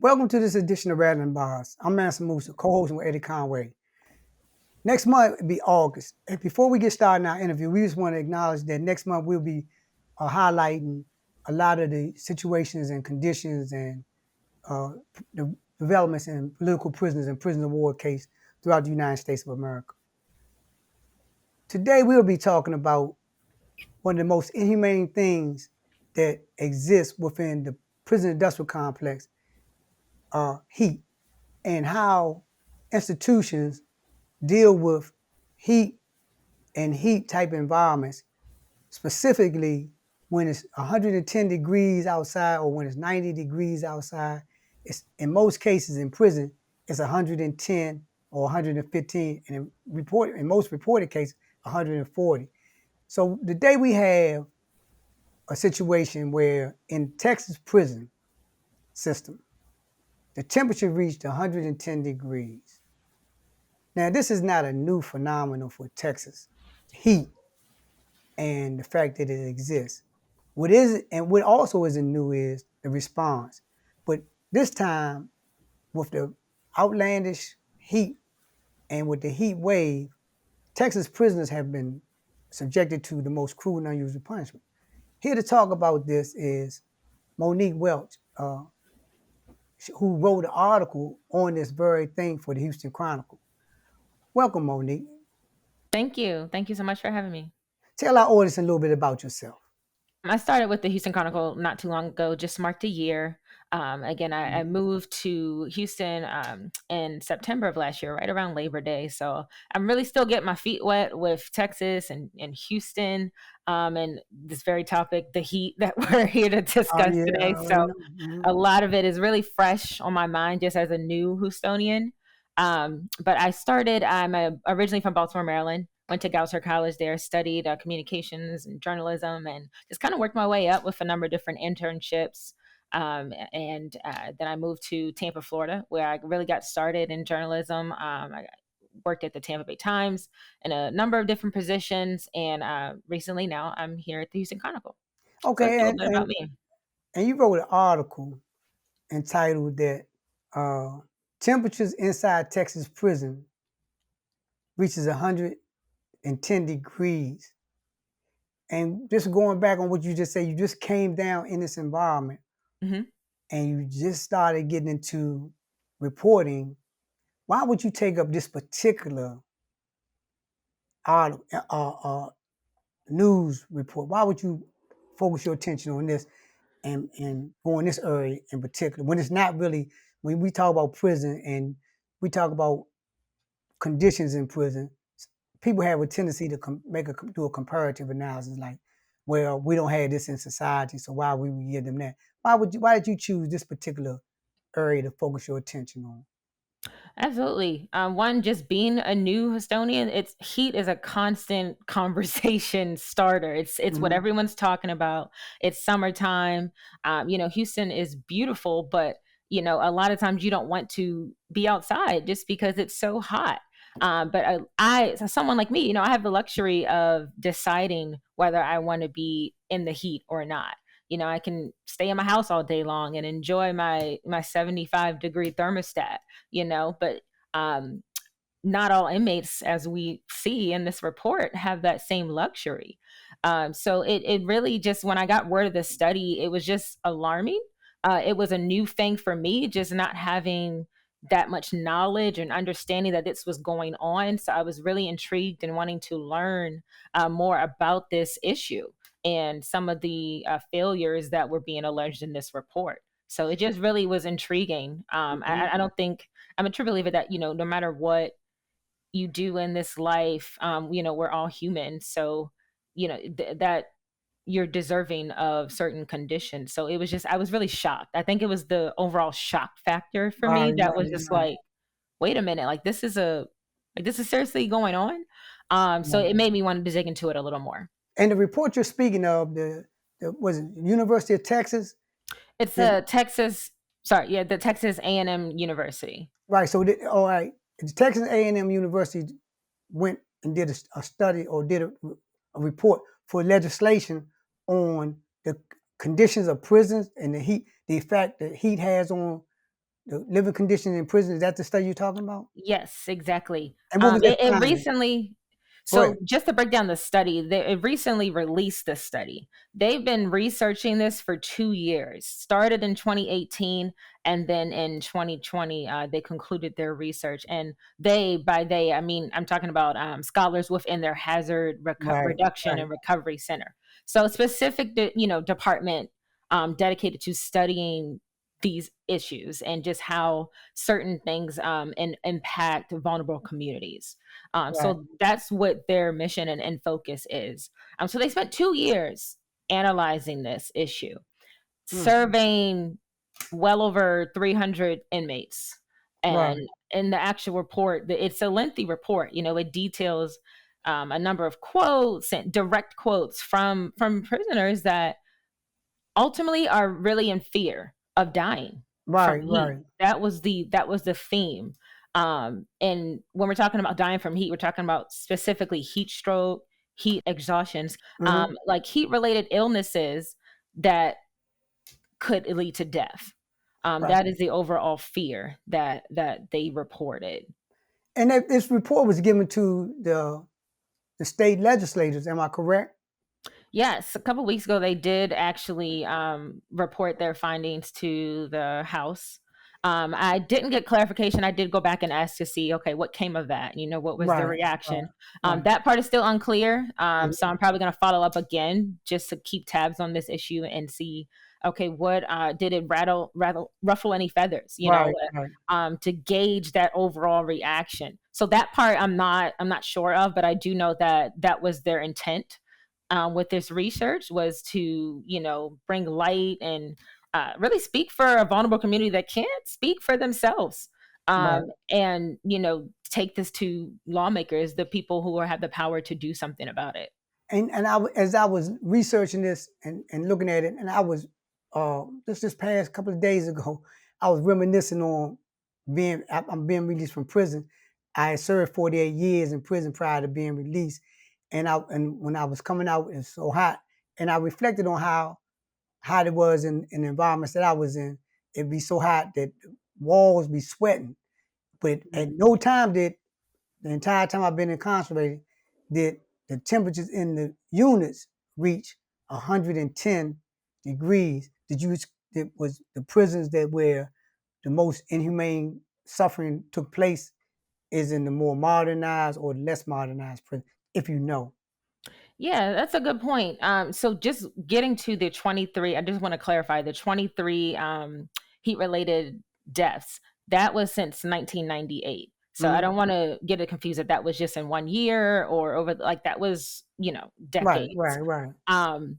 Welcome to this edition of Rattling the Bars. I'm Manson Musa, co-hosting with Eddie Conway. Next month will be August. And before we get started in our interview, we just want to acknowledge that next month we'll be highlighting a lot of the situations and conditions and the developments in political prisoners and prisoner of war case throughout the United States of America. Today we'll be talking about one of the most inhumane things that exists within the prison industrial complex, heat, and how institutions deal with heat and heat type environments, specifically when it's 110 degrees outside or when it's 90 degrees outside. It's in most cases in prison, it's 110 or 115, and in most reported cases, 140. So today we have a situation where in Texas prison system, the temperature reached 110 degrees. Now, this is not a new phenomenon for Texas, heat and the fact that it exists. What is and what also isn't new is the response. But this time, with the outlandish heat and with the heat wave, Texas prisoners have been subjected to the most cruel and unusual punishment. Here to talk about this is Monique Welch, who wrote an article on this very thing for the Houston Chronicle. Welcome, Monique. Thank you. Thank you so much for having me. Tell our audience a little bit about yourself. I started with the Houston Chronicle not too long ago, just marked a year. Again, I moved to Houston in September of last year, right around Labor Day. So I'm really still getting my feet wet with Texas and Houston and this very topic, the heat that we're here to discuss Yeah, I today. already So know. Mm-hmm. a lot of it is really fresh on my mind just as a new Houstonian. But I'm originally from Baltimore, Maryland. Went to Goucher College there, studied communications and journalism, and just kind of worked my way up with a number of different internships. And then I moved to Tampa, Florida, where I really got started in journalism. I worked at the Tampa Bay Times in a number of different positions, and recently now I'm here at the Houston Chronicle. So that's a Okay, little and, bit about and me. and you wrote an article entitled that temperatures inside Texas prison reaches 110 degrees. And just going back on what you just said, you just came down in this environment hmm and you just started getting into reporting. Why would you take up this particular art, news report? Why would you focus your attention on this and go in this area in particular when it's not really, when we talk about prison and we talk about conditions in prison, people have a tendency to do a comparative analysis like, well, we don't have this in society, so why would we give them that? Why did you choose this particular area to focus your attention on? Absolutely. One, just being a new Houstonian, it's heat is a constant conversation starter. It's what Mm-hmm. everyone's talking about. It's summertime. Houston is beautiful, but a lot of times you don't want to be outside just because it's so hot. But so someone like me, I have the luxury of deciding whether I want to be in the heat or not. I can stay in my house all day long and enjoy my 75-degree thermostat, but um, not all inmates, as we see in this report, have that same luxury. So it really just, when I got word of this study, it was just alarming. It was a new thing for me, just not having that much knowledge and understanding that this was going on. So I was really intrigued and wanting to learn more about this issue and some of the failures that were being alleged in this report. So it just really was intriguing. I don't think I'm a true believer that, no matter what you do in this life, we're all human. So, that you're deserving of certain conditions. So it was just, I was really shocked. I think it was the overall shock factor for me Right, that was right, just right, like, wait a minute, like this is seriously going on. So right. it made me want to dig into it a little more. And the report you're speaking of, the was it University of Texas? It's Did, the Texas A&M University. right. So, all right, the Texas A&M University went and did a study or did a report for legislation on the conditions of prisons and the heat, the effect that heat has on the living conditions in prison. Is that the study you're talking about? Yes, exactly. And what was that It finding? recently, Go so ahead. just to break down the study, it recently released the study. They've been researching this for 2 years, started in 2018, and then in 2020, they concluded their research. And by they, I mean, I'm talking about scholars within their hazard Right, reduction right, and recovery center. So specific, department dedicated to studying these issues and just how certain things impact vulnerable communities. right. So that's what their mission and focus is. So they spent 2 years analyzing this issue, Mm, surveying well over 300 inmates. And right, in the actual report, it's a lengthy report. It details a number of quotes and direct quotes from prisoners that ultimately are really in fear of dying from right, heat. right. That was the theme. And when we're talking about dying from heat, we're talking about specifically heat stroke, heat exhaustions, Hmm. like heat related illnesses that could lead to death. Right. That is the overall fear that they reported. And this report was given to the state legislators. Am I correct? Yes, a couple weeks ago they did actually report their findings to the House. I didn't get clarification. I did go back and ask to see, okay, what came of that? What was the Right, right, reaction? right. That part is still unclear. So Mhm. I'm probably going to follow up again just to keep tabs on this issue and see, okay, what did it ruffle any feathers? Right, right. To gauge that overall reaction. So that part I'm not sure of, but I do know that that was their intent with this research was to bring light and really speak for a vulnerable community that can't speak for themselves, Right. and take this to lawmakers, the people who have the power to do something about it. And as I was researching this and looking at it, and I was this past couple of days ago, I was reminiscing on I'm being released from prison. I had served 48 years in prison prior to being released, and when I was coming out, it was so hot, and I reflected on how hot it was in the environments that I was in. It'd be so hot that the walls be sweating, but at Mhm. no time did the entire time I've been incarcerated, did the temperatures in the units reach 110 degrees? It was the prisons that where the most inhumane suffering took place is in the more modernized or less modernized prison, if you know. Yeah, that's a good point. So just getting to the 23, I just want to clarify the 23 heat related deaths. That was since 1998. So I Mhm. don't want to get it confused that that was just in one year or over, like that was, Right, decades. right, right. Um,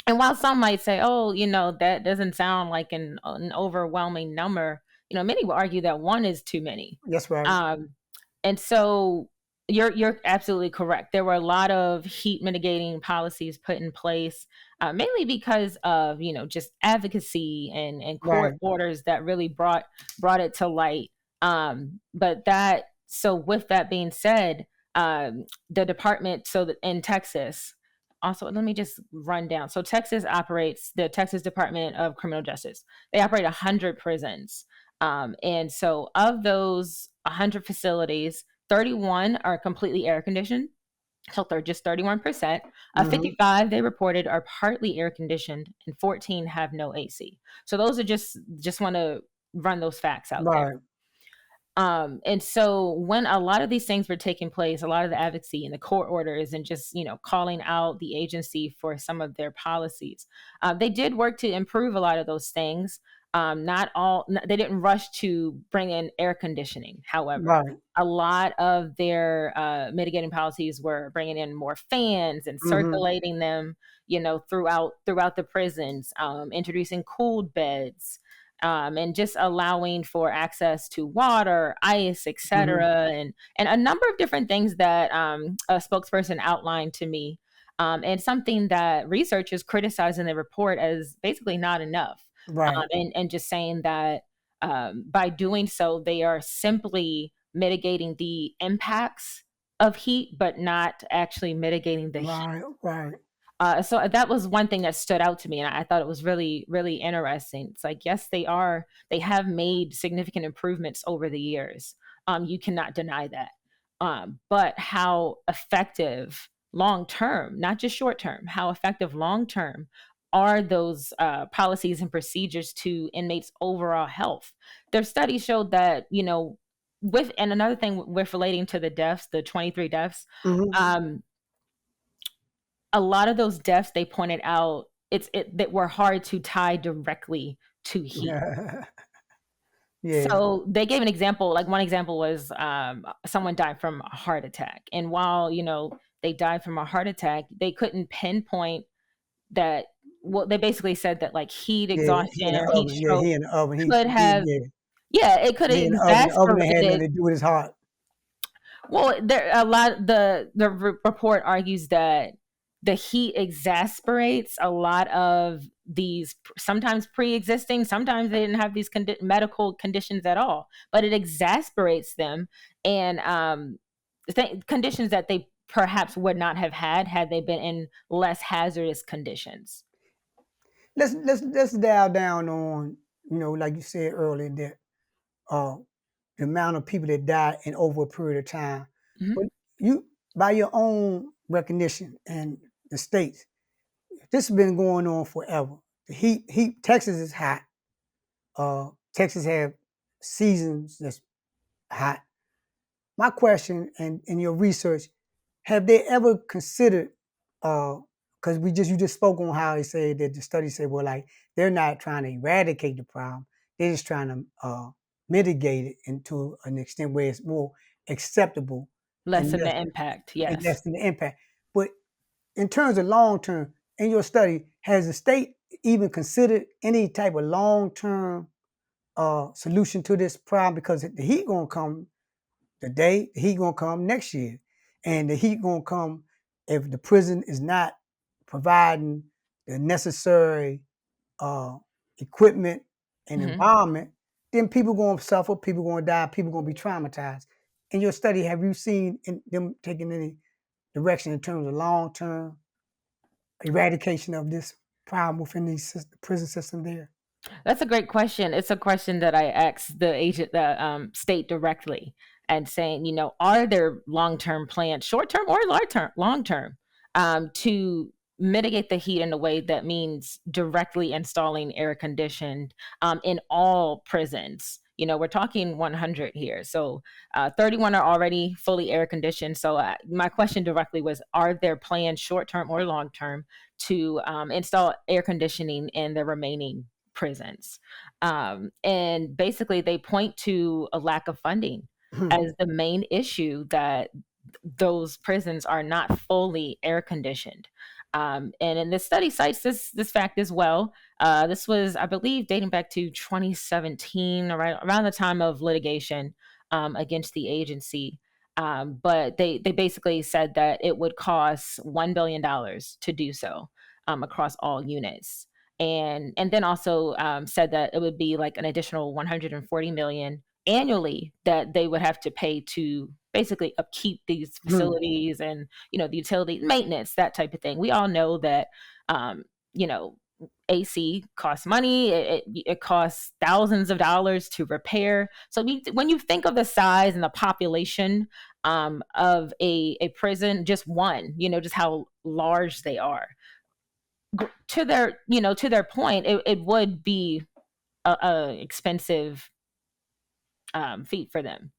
and while some might say, oh, that doesn't sound like an overwhelming number, many will argue that one is too many. That's right. Um, and so you're absolutely correct. There were a lot of heat mitigating policies put in place, mainly because of just advocacy and court Right. orders that really brought it to light. But that so with that being said, the department so that in Texas. Also, let me just run down. So Texas operates the Texas Department of Criminal Justice. They operate 100 prisons. And so of those 100 facilities, 31 are completely air conditioned. So they're just 31%. Hmm. 55 they reported are partly air conditioned, and 14 have no AC. So those are just want to run those facts out there. Right. And so when a lot of these things were taking place, a lot of the advocacy and the court orders and just, calling out the agency for some of their policies, they did work to improve a lot of those things. They didn't rush to bring in air conditioning. However, Right. a lot of their mitigating policies were bringing in more fans and Hmm. circulating them, throughout the prisons, introducing cooled beds, and just allowing for access to water, ice, Hmm. etc., and a number of different things that a spokesperson outlined to me, and something that researchers criticize in the report as basically not enough, Right. and just saying that by doing so, they are simply mitigating the impacts of heat, but not actually mitigating the heat. Right. Right. So that was one thing that stood out to me, and I thought it was really, really interesting. It's like, yes, they have made significant improvements over the years. You cannot deny that. But how effective long term, not just short term, how effective long term are those policies and procedures to inmates' overall health? Their study showed that, and another thing with relating to the deaths, the 23 deaths, Hmm. um, a lot of those deaths they pointed out that were hard to tie directly to heat. Yeah. Yeah. So they gave an example. Like one example was someone died from a heart attack, and while they died from a heart attack, they couldn't pinpoint that. Well, they basically said that like heat Yeah. He in exhaustion the or heat oven. Yeah, stroke he in the oven. could have, Yeah. yeah, it could have Yeah, in the oven. The oven that had exacerbated. nothing to do with his heart. Well, there a lot the report argues that the heat exasperates a lot of these sometimes pre-existing, sometimes they didn't have these medical conditions at all, but it exasperates them, and conditions that they perhaps would not have had they been in less hazardous conditions. Let's dial down on, like you said earlier, that uh the amount of people that die in over a period of time. Mhm. But you, by your own recognition and the states, this has been going on forever. The heat. Texas is hot. Texas have seasons that's hot. My question, and in your research, have they ever considered? Because you just spoke on how they say that the study said, well, like they're not trying to eradicate the problem, they're just trying to mitigate it into an extent where it's more acceptable and Lessen the impact, yes. less than the impact. But in terms of long term, in your study, has the state even considered any type of long term solution to this problem? Because the heat gonna come the heat gonna come next year, and the heat gonna come if the prison is not providing the necessary uh, equipment and Mhm. environment. Then people gonna suffer, people gonna die, people gonna be traumatized. In your study, have you seen them taking any direction in terms of long term eradication of this problem within the prison system there? That's a great question. It's a question that I asked the state directly, and saying, are there long term plans, short term or long term, to mitigate the heat in a way that means directly installing air conditioned in all prisons. We're talking 100 here. So 31 are already fully air conditioned. So my question directly was, are there plans, short term or long term, to install air conditioning in the remaining prisons? And basically, they point to a lack of funding as the main issue, that those prisons are not fully air conditioned. And in this study cites this fact as well. This was, I believe, dating back to 2017, around the time of litigation against the agency. But they basically said that it would cost $1 billion to do so across all units, and then also said that it would be like an additional 140 million annually that they would have to pay to basically upkeep these facilities, and the utility maintenance, that type of thing. We all know that um, you know AC costs money. It costs thousands of dollars to repair. So when you think of the size and the population of a prison, just one, just how large they are, to their point, it would be a expensive feat for them.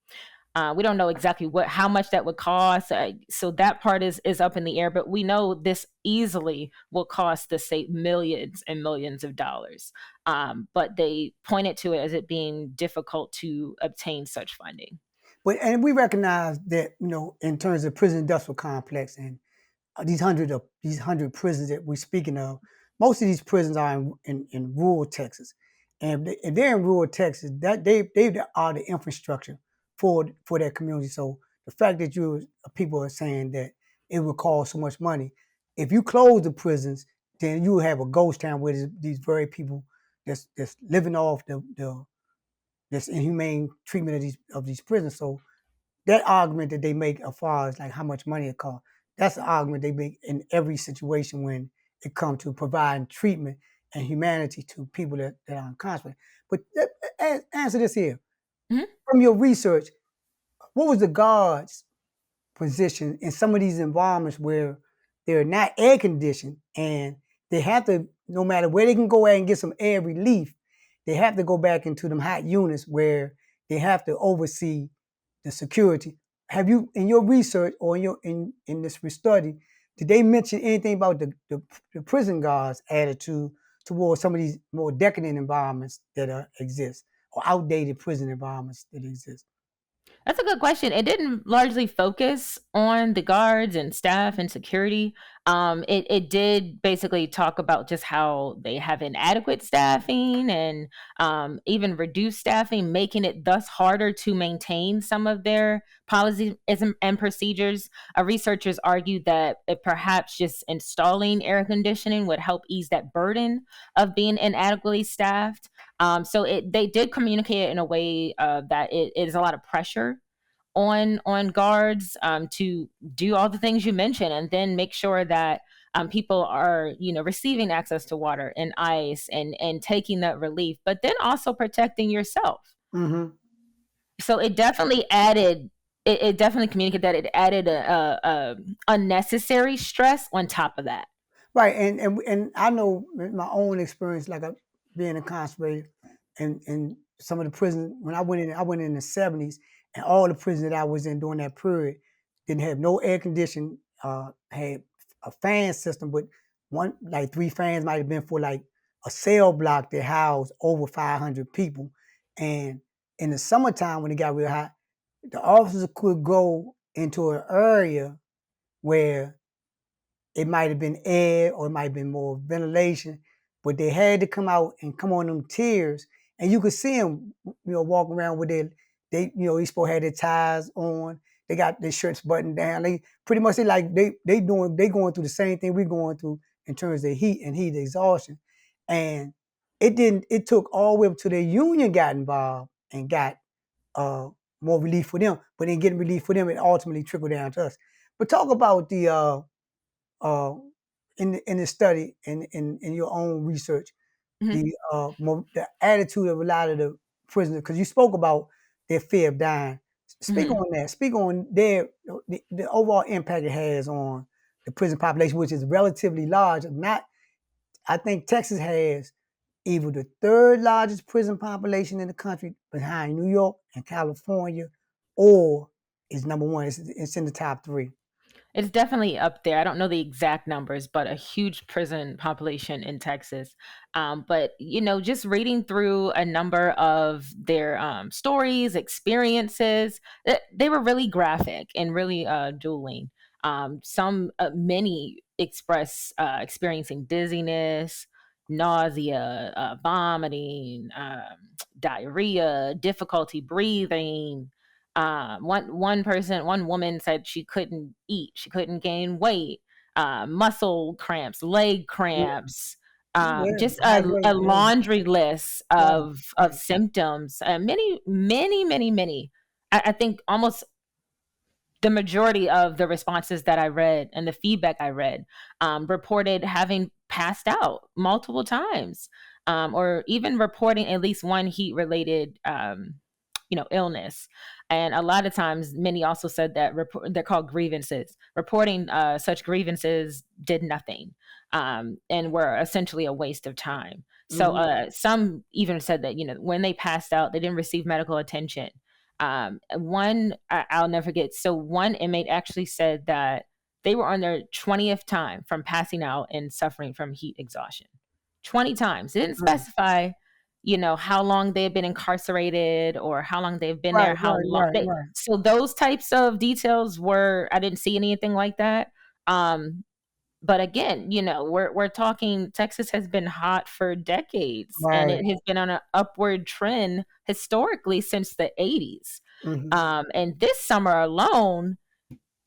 We don't know exactly how much that would cost, so that part is up in the air. But we know this easily will cost the state millions and millions of dollars. But they pointed to it as it being difficult to obtain such funding. And we recognize that, in terms of prison industrial complex and these hundred prisons that we're speaking of, most of these prisons are in rural Texas, and if they're in rural Texas, that they are the infrastructure for that community. So the fact that people are saying that it would cost so much money, if you close the prisons, then you have a ghost town where these very people that's living off the this inhumane treatment of these prisons. So that argument that they make as far as like how much money it costs, That's the argument they make in every situation when it comes to providing treatment and humanity to people that are incarcerated. But answer this here. Mhm. From your research, what was the guards' position in some of these environments where they're not air conditioned and they have to, no matter where they can go at and get some air relief, they have to go back into them hot units where they have to oversee the security. Have you, in your research or in this study, did they mention anything about the prison guards' attitude towards some of these more decadent environments that exist, or outdated prison environments that exist? That's a good question. It didn't largely focus on the guards and staff and security. It did basically talk about just how they have inadequate staffing and even reduced staffing, making it thus harder to maintain some of their policies and procedures. Researchers argued that perhaps just installing air conditioning would help ease that burden of being inadequately staffed. They did communicate it in a way that it is a lot of pressure on guards to do all the things you mentioned, and then make sure that people are receiving access to water and ice and taking that relief, but then also protecting yourself. Mm-hmm. So it definitely added. It definitely communicated that it added a unnecessary stress on top of that. Right, and I know my own experience, like being incarcerated, and some of the prisons. When I went in the '70s, and all the prisons that I was in during that period didn't have no air conditioning. Had a fan system, but one like three fans might have been for like a cell block that housed over 500 people. And in the summertime, when it got real hot, the officers could go into an area where it might have been air or it might have been more ventilation, but they had to come out and come on them tiers, and you could see them, walking around with they supposed to have their ties on, they got their shirts buttoned down. They pretty much they going through the same thing we're going through in terms of heat and heat exhaustion, and it didn't. It took all the way up to the union got involved and got uh, more relief for them, but in getting relief for them, it ultimately trickled down to us. But talk about uh, in the study in your own research, Mhm. the attitude of a lot of the prisoners, because you spoke about their fear of dying. Speak Mhm. on that. Speak on the overall impact it has on the prison population, which is relatively large. Not, I think Texas has either the third largest prison population in the country behind New York and California, or is number one. It's in the top three. It's definitely up there. I don't know the exact numbers, but a huge prison population in Texas. But just reading through a number of their stories, experiences, they were really graphic and really dueling. Many express experiencing dizziness, nausea, vomiting, diarrhea, difficulty breathing. One woman said she couldn't eat, she couldn't gain weight, muscle cramps, leg cramps, Yeah, just a hydrate. Yeah, laundry list right, of right. symptoms. Many, many, many, many. I think almost the majority of the responses that I read and the feedback I read reported having passed out multiple times, or even reporting at least one heat related illness. And a lot of times many also said that they're called grievances. Reporting such grievances did nothing, and were essentially a waste of time. So Hmm. some even said that when they passed out they didn't receive medical attention. One I'll never forget. So one inmate actually said that they were on their 20th time from passing out and suffering from heat exhaustion. 20 times. It didn't Right, specify how long they have been incarcerated or how long they've been right, there, how right, long right, they, right. so those types of details were, I didn't see anything like that. But again, we're talking, Texas has been hot for decades and Right. it has been on an upward trend historically since the 80s. Hmm. And this summer alone,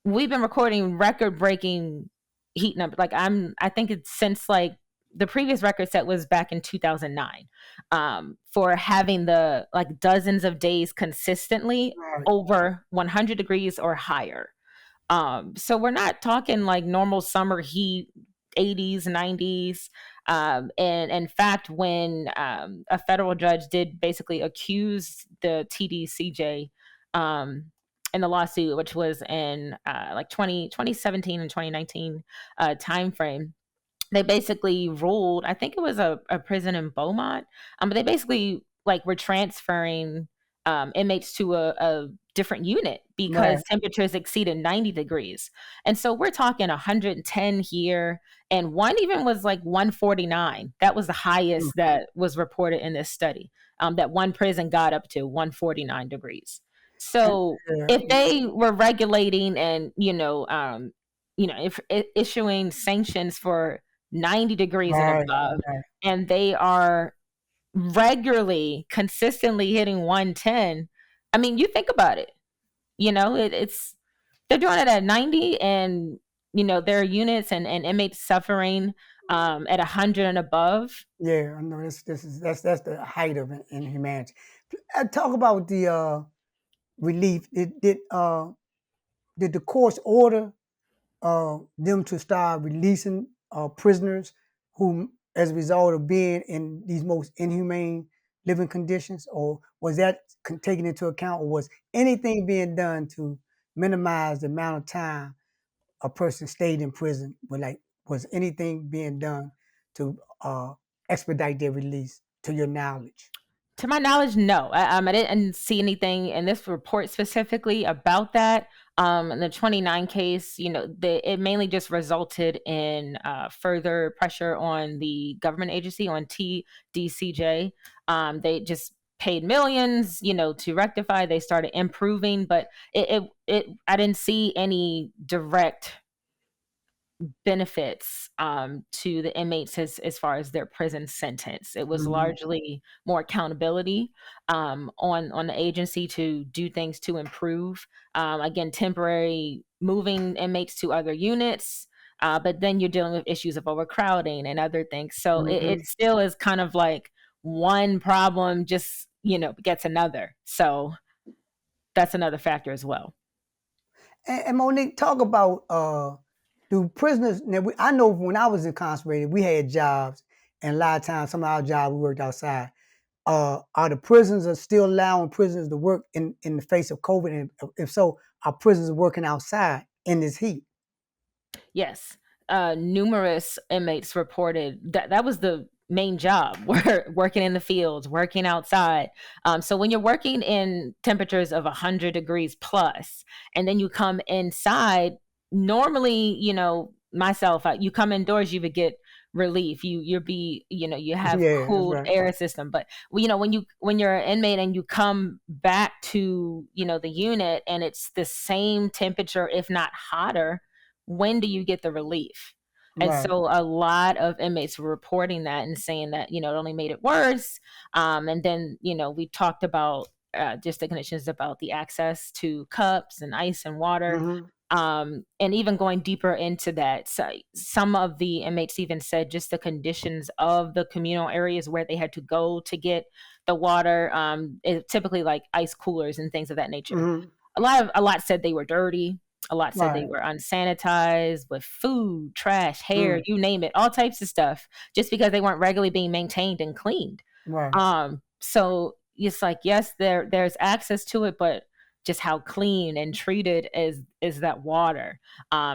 we've been recording record breaking heat numbers. I think it's since like the previous record set was back in 2009, for having the like dozens of days consistently Right. over 100 degrees or higher. So we're not talking like normal summer heat, 80s, 90s. And in fact, when a federal judge did basically accuse the TDCJ in the lawsuit, which was in like 2017 and 2019 timeframe, they basically ruled, I think it was a prison in Beaumont, but they basically like were transferring inmates to a different unit because Right. temperatures exceeded 90 degrees. And so we're talking 110 here, and one even was like 149. That was the Mm. highest that was reported in this study. That one prison got up to 149 degrees. And So yeah, if they were regulating and if issuing sanctions for 90 degrees and right, above, right. and they are regularly, consistently hitting 110. I mean, you think about it. It's they're doing it at 90, and there are units and inmates suffering at 100 and above. Yeah, I know that's the height of inhumanity. Talk about the relief. Did the courts order them to start releasing prisoners who, as a result of being in these most inhumane living conditions, or was that taken into account, or was anything being done to minimize the amount of time a person stayed in prison? But like, was anything being done to expedite their release, to your knowledge? To my knowledge, no. I didn't see anything in this report specifically about that. In the 29 case, it mainly just resulted in further pressure on the government agency, on TDCJ. They just paid millions, to rectify. They started improving, but I didn't see any direct benefits to the inmates as far as their prison sentence. It was Hmm. largely more accountability on the agency to do things to improve. Again, temporary moving inmates to other units, but then you're dealing with issues of overcrowding and other things. So it Hmm. still is kind of like one problem just gets another. So that's another factor as well. And Monique, talk about do prisoners? Now, I know when I was incarcerated, we had jobs, and a lot of times, some of our jobs we worked outside. Are the prisons are still allowing prisoners to work in the face of COVID? And if so, are prisoners working outside in this heat? Yes. Numerous inmates reported that was the main job, working in the fields, working outside. So when you're working in temperatures of 100 degrees plus, and then you come inside, normally, myself, you come indoors, you would get relief. You have Yeah, that's cooled right. air system. But when you're an inmate and you come back to the unit, and it's the same temperature, if not hotter, when do you get the relief? And Right. so a lot of inmates were reporting that and saying that, it only made it worse. And then, we talked about just the conditions about the access to cups and ice and water. Hmm. And even going deeper into that, so some of the inmates even said just the conditions of the communal areas where they had to go to get the water, typically like ice coolers and things of that nature. Hmm. A lot said they were dirty. A lot said they Right. were unsanitized with food, trash, hair, Mm. you name it, all types of stuff, just because they weren't regularly being maintained and cleaned. Right. So it's like, yes, there's access to it, but just how clean and treated is that water.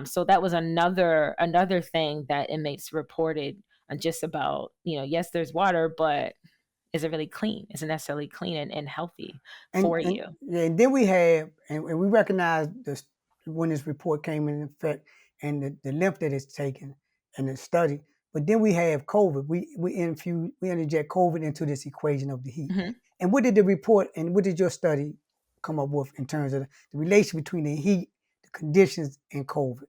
So that was another thing that inmates reported, just about, yes, there's water, but is it really clean? Is it necessarily clean and healthy for And you? yeah, and then we have, and we recognize this when this report came in effect, and the length that it's taken and the study. But then we have COVID. We interject COVID into this equation of the heat. Mhm. And what did the report and what did your study come up with in terms of the relation between the heat, the conditions, and COVID?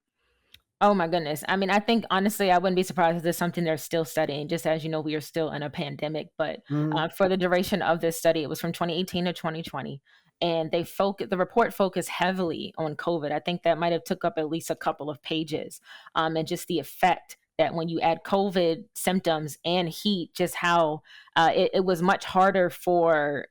Oh my goodness. I mean, I think honestly, I wouldn't be surprised if there's something they're still studying. Just as you know, we are still in a pandemic. But Hmm. for the duration of this study, it was from 2018 to 2020, and the report focused heavily on COVID. I think that might have took up at least a couple of pages, and just the effect that when you add COVID symptoms and heat, just how it was much harder for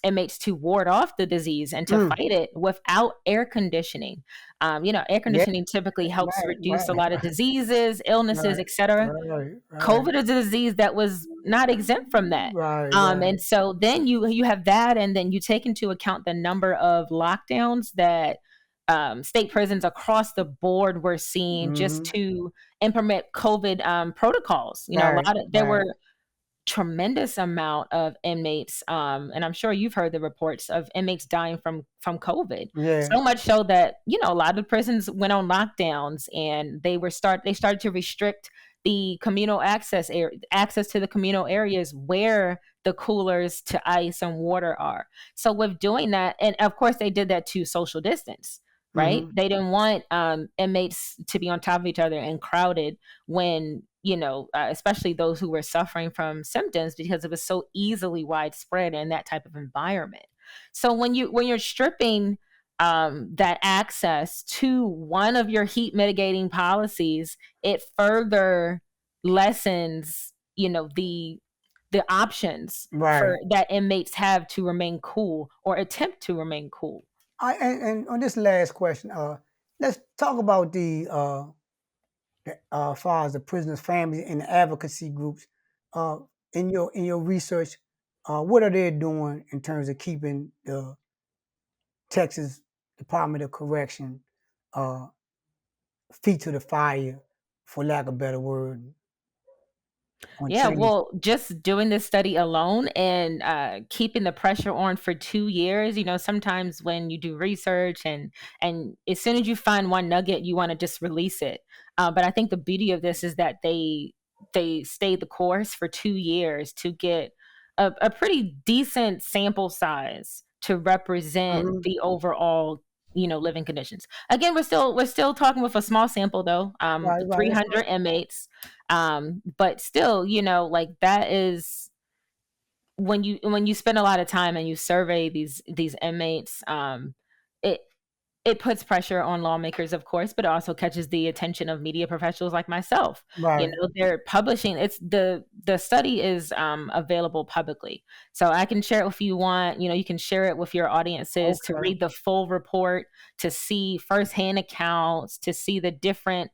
inmates to ward off the disease and to Mm. fight it without air conditioning. Air Yeah. conditioning typically helps Right. reduce a Right. lot of diseases, illnesses, Right. etc. Right. Right. COVID is a disease that was not exempt from that. Right. Right. And so then you have that, and then you take into account the number of lockdowns that state prisons across the board were seeing just Hmm. to implement COVID protocols. Right. There Right. were tremendous amount of inmates, and I'm sure you've heard the reports of inmates dying from COVID. Yeah. So much so that a lot of prisons went on lockdowns, and they started to restrict the communal access to the communal areas where the coolers to ice and water are. So with doing that, and of course they did that to social distance. Right? Hmm. They didn't want inmates to be on top of each other and crowded when especially those who were suffering from symptoms, because it was so easily widespread in that type of environment. So when you're stripping that access to one of your heat mitigating policies, it further lessens the options Right. for that inmates have to remain cool or attempt to remain cool. And on this last question, let's talk about as far as the prisoners' families and the advocacy groups. Uh, in your research, what are they doing in terms of keeping the Texas Department of Correction uh, feet to the fire, for lack of a better word, on Yeah, change? well, just doing this study alone and keeping the pressure on for 2 years. Sometimes when you do research and as soon as you find one nugget, you want to just release it. But I think the beauty of this is that they stayed the course for 2 years to get a pretty decent sample size to represent Mhm. the overall living conditions. Again, we're still talking with a small sample though, Right, right. That's 300 inmates, but still, like that is when you spend a lot of time and you survey these inmates, it it puts pressure on lawmakers, of course, but it also catches the attention of media professionals like myself. right. They're publishing. It's the study is available publicly, so I can share it if you want. You can share it with your audiences to Okay. read the full report, to see firsthand accounts, to see the different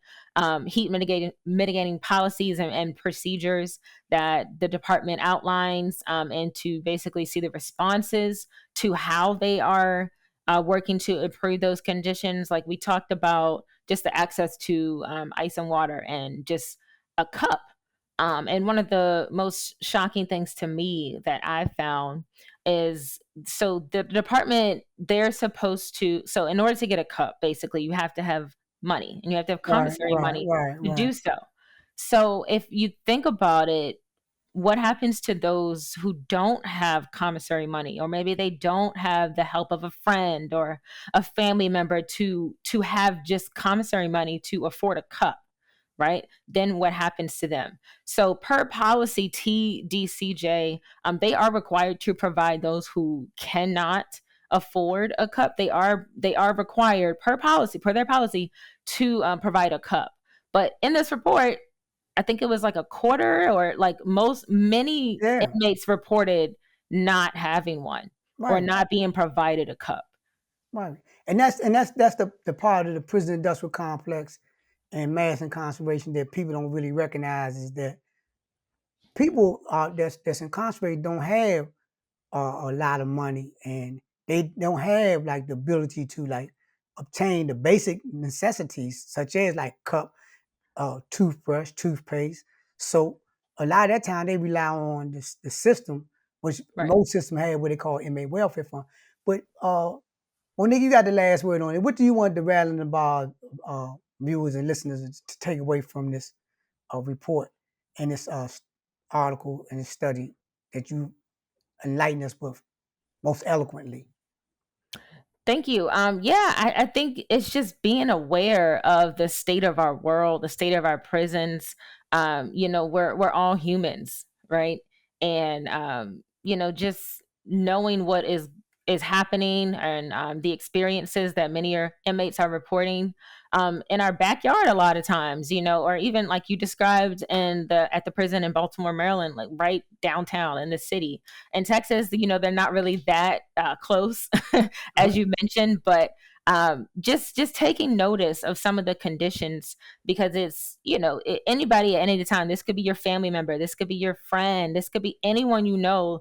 heat mitigating policies and procedures that the department outlines, and to basically see the responses to how they are working to improve those conditions. Like we talked about, just the access to ice and water and just a cup. And one of the most shocking things to me that I found is, so the department, they're supposed to, so in order to get a cup, basically, you have to have money and you have to have Right, commissary right, money right, to right, do so. So if you think about it, what happens to those who don't have commissary money, or maybe they don't have the help of a friend or a family member to have just commissary money to afford a cup, right? Then what happens to them? So per policy TDCJ, they are required to provide those who cannot afford a cup. They are required per their policy to provide a cup. But in this report, I think it was like a quarter, or like many yeah, inmates reported not having one or right, not being provided a cup. right. And that's the part of the prison industrial complex and mass incarceration that people don't really recognize, is that people that's incarcerated don't have a lot of money, and they don't have like the ability to like obtain the basic necessities such as like cup, toothbrush, toothpaste, soap. A lot of that time they rely on the system, which Right. most systems have what they call inmate welfare fund. But Monique, you got the last word on it. What do you want the Rattling the Bars viewers and listeners to take away from this report and this article and this study that you enlighten us with most eloquently? Thank you. Yeah, I think it's just being aware of the state of our world, the state of our prisons. We're all humans, right? And just knowing what is is happening, and the experiences that many inmates are reporting in our backyard a lot of times, or even like you described at the prison in Baltimore, Maryland, like right downtown in the city. In Texas, they're not really that close, as you mentioned, but just taking notice of some of the conditions, because it's anybody at any time. This could be your family member, this could be your friend, this could be anyone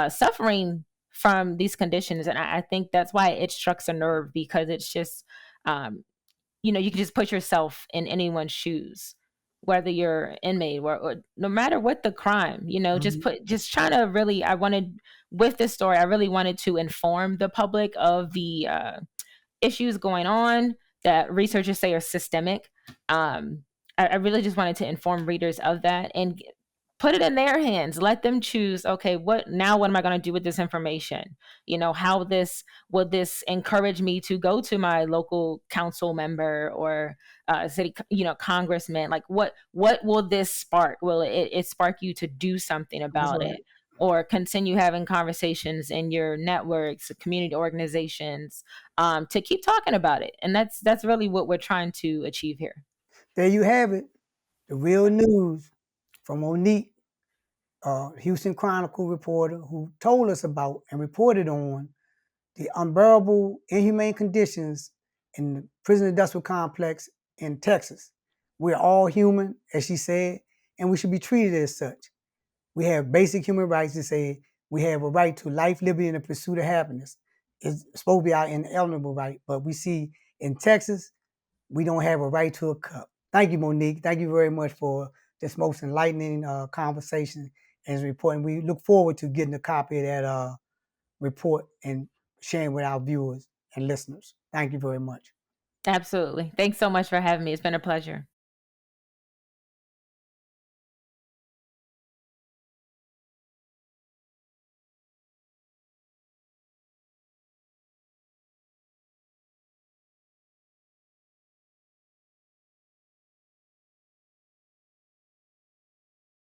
suffering from these conditions. And I think that's why it strikes a nerve, because it's just you can just put yourself in anyone's shoes, whether you're inmate or no matter what the crime, Mhm. just trying to really, with this story, I really wanted to inform the public of the issues going on that researchers say are systemic. I really just wanted to inform readers of that and put it in their hands. Let them choose. Okay, what now? What am I going to do with this information? How this will this encourage me to go to my local council member or city, congressman? Like, what will this spark? Will it spark you to do something That's about right. it? Or continue having conversations in your networks, community organizations, to keep talking about it. And that's really what we're trying to achieve here. There you have it. The real news from Monique, Houston Chronicle reporter, who told us about and reported on the unbearable, inhumane conditions in the prison industrial complex in Texas. We're all human, as she said, and we should be treated as such. We have basic human rights to say we have a right to life, liberty, and the pursuit of happiness. It's supposed to be our inalienable right, but we see in Texas, we don't have a right to a cup. Thank you, Monique. Thank you very much for this most enlightening conversation and report. And we look forward to getting a copy of that report and sharing with our viewers and listeners. Thank you very much. Absolutely. Thanks so much for having me. It's been a pleasure.